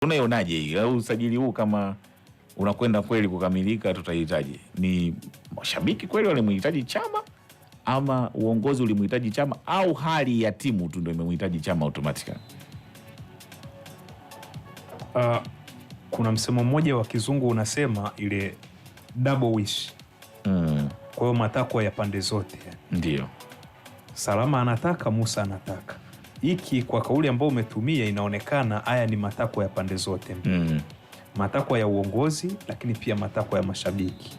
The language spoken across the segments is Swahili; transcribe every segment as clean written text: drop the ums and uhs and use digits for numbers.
Unaionaje hii au usajili huu, kama unakwenda kweli kukamilika? Tutahitaji ni mashabiki kweli walimhitaji Chama, ama uongozi ulimhitaji Chama, au hali ya timu tu ndio imemhitaji Chama automatically? Kuna msemo mmoja wa kizungu unasema ile double wish. Kwa hiyo matakwa ya pande zote. Ndio. Salama anataka, Musa anataka. Hiki kwa kauli ambayo umetumia inaonekana haya ni matakwa ya pande zote. Matakwa ya uongozi, lakini pia matakwa ya mashabiki.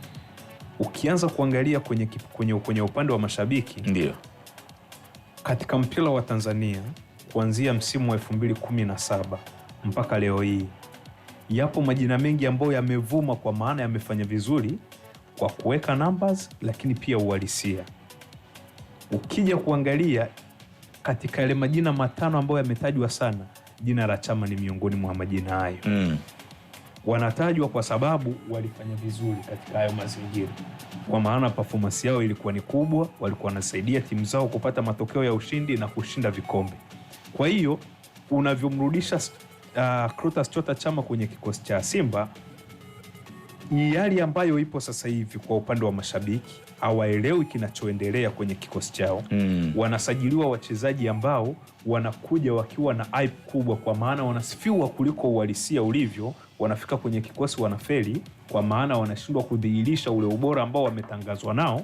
Ukianza kuangalia kwenye upande wa mashabiki, ndio, katika mpira wa Tanzania kuanzia msimu wa 2017 mpaka leo hii, yapo majina mengi ambayo yamevuma, kwa maana yamefanya vizuri kwa kuweka numbers, lakini pia uhalisia. Ukija kuangalia katika yale majina matano ambayo yametajwa sana, jina la Chama ni miongoni mwa majina hayo. Wanatajwa kwa sababu walifanya vizuri katika hayo mazingira, kwa maana performance yao ilikuwa ni kubwa, walikuwa wanasaidia timu zao kupata matokeo ya ushindi na kushinda vikombe. Kwa hiyo unavyomrudisha Clatous Chota Chama kwenye kikosi cha Simba, ni hali ambayo ipo sasa hivi kwa upande wa mashabiki hawaelewi kinachoendelea kwenye kikosi chao. Wanasajiliwa wachezaji ambao wanakuja wakiwa na hype kubwa, kwa maana wanasifiwa kuliko uhalisia ulivyo. Wanafika kwenye kikosi wanafeli, kwa maana wanashindwa kudhihirisha ule ubora ambao wametangazwa nao.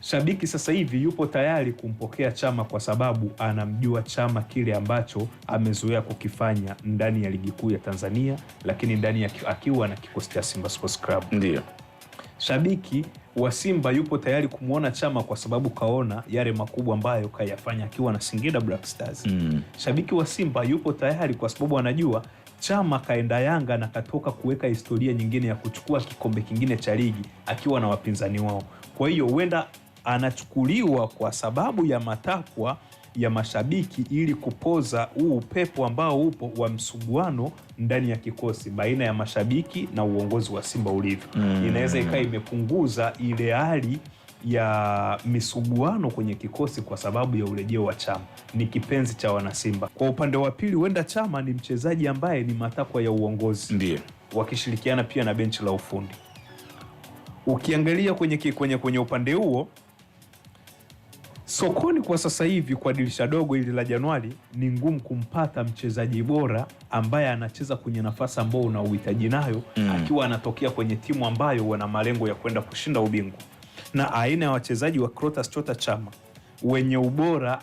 Shabiki sasa hivi yupo tayari kumpokea Chama kwa sababu anamjua Chama kile ambacho amezoea kukifanya ndani ya ligi kuu ya Tanzania, lakini ndani ya akiwa na kikosi cha Simba Sports Club. Ndio. Shabiki wa Simba yupo tayari kumuona Chama kwa sababu kaona yale makubwa ambayo kayafanya akiwa na Singida Black Stars. Shabiki wa Simba yupo tayari kwa sababu anajua Chama kaenda Yanga na katoka kuweka historia nyingine ya kuchukua kikombe kingine cha ligi akiwa na wapinzani wao. Kwa hiyo huenda anachukuliwa kwa sababu ya matakwa ya mashabiki ili kupoza huu upepo ambao upo wa msuguano ndani ya kikosi baina ya mashabiki na uongozi wa Simba ulivyo. Inaweza ikawa imepunguza ile hali ya misuguano kwenye kikosi kwa sababu ya urejeo wa Chama. Ni kipenzi cha wanasimba. Kwa upande wa pili, huenda Chama ni mchezaji ambaye ni matakwa ya uongozi. Ndio. Wakishirikiana pia na benchi la ufundi. Ukiangalia kwenye upande huo, sokoni kwa sasa hivi kwa dirisha dogo hili la Januari ni ngumu kumpata mchezaji bora ambaye anacheza kwenye nafasi ambayo una uhitaji nayo, akiwa anatokea kwenye timu ambayo wana malengo ya kwenda kushinda ubingwa. Na aina ya wachezaji wa Clatous Chota Chama wenye ubora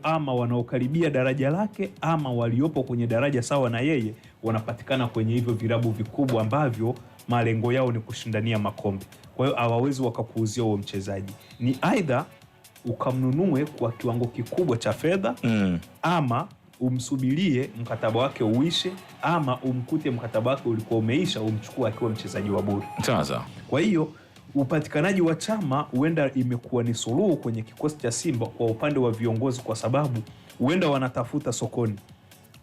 ama wanaokaribia daraja lake ama waliopo kwenye daraja sawa na yeye, wanapatikana kwenye hivyo vilabu vikubwa ambavyo malengo yao ni kushindania makombe. Kwa hiyo hawawezi wakakuuzia huo mchezaji. Ni aidha ukamnunue kwa kiwango kikubwa cha fedha, ama umsubirie mkataba wake uishe, ama umkute mkataba wake ulikuwa umeisha umchukue akiwa mchezaji wa bure. Sasa kwa hiyo upatikanaji wa Chama huenda imekuwa ni suluhu kwenye kikosi cha Simba kwa upande wa viongozi, kwa sababu huenda wanatafuta sokoni,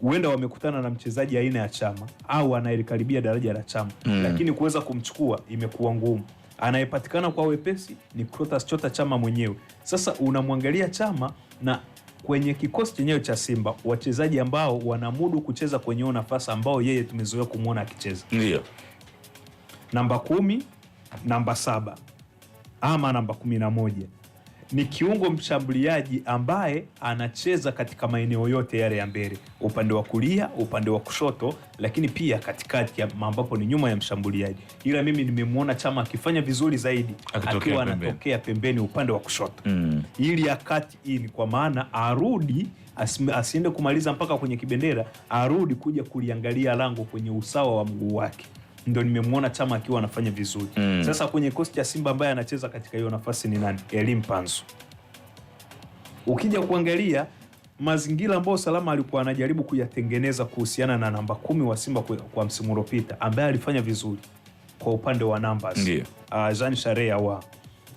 huenda wamekutana na mchezaji aina ya Chama au anayekaribia daraja la Chama, lakini kuweza kumchukua imekuwa ngumu. Anayepatikana kwa wepesi ni Clatous Chota Chama mwenyewe. Sasa unamwangalia Chama na kwenye kikosi chenyewe cha Simba wachezaji ambao wanamudu kucheza kwenye nafasi ambao yeye tumezoea kumuona akicheza. Ndio. Namba 10, namba 7 ama namba 11 ni kiungo mshambuliaji ambaye anacheza katika maeneo yote yale ya mbele, upande wa kulia, upande wa kushoto, lakini pia katikati ambapo ni nyuma ya mshambuliaji. Ila mimi nimemwona Chama akifanya vizuri zaidi akiwa anatokea pembeni upande wa kushoto. Ili akati ini, kwa maana arudi asiende kumaliza mpaka kwenye kibendera, arudi kuja kuliangalia lango kwenye usawa wa mguu wake. Ndio nimemwona Chama akiwa anafanya vizuri. Sasa kwenye kosti ya Simba ambaye anacheza katika hiyo nafasi ni nani? Elim Panzu. Ukija kuangalia mazingira ambayo Salama alikuwa anajaribu kuyatengeneza kuhusiana na namba 10 wa Simba kwa msimu uliopita, ambaye alifanya vizuri kwa upande wa numbers. Jean Sharea wa.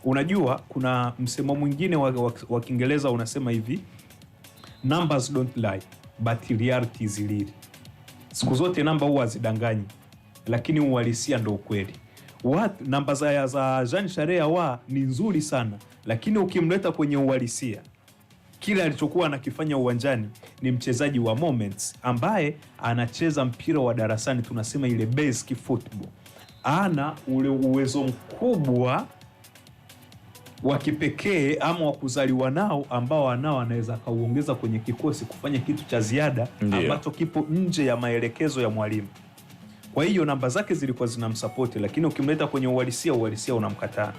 Unajua kuna msemo mwingine wa Kiingereza unasema hivi, numbers don't lie but reality is real. Siku zote namba huwa hazidanganyi, lakini uhalisia ndo ukweli. Namba za Jean Sharea wa ni nzuri sana, lakini ukimleta kwenye uhalisia kile alichokuwa anakifanya uwanjani ni mchezaji wa moments ambaye anacheza mpira wa darasani, tunasema ile basic football. Ana ule uwezo mkubwa wa kipekee ama wa kuzaliwa nao ambao anaweza kauongeza kwenye kikosi kufanya kitu cha ziada ambacho kipo nje ya maelekezo ya mwalimu. Kwa hiyo namba zake zilikuwa zinamsupport, lakini ukimleta kwenye uhalisia unamkataa.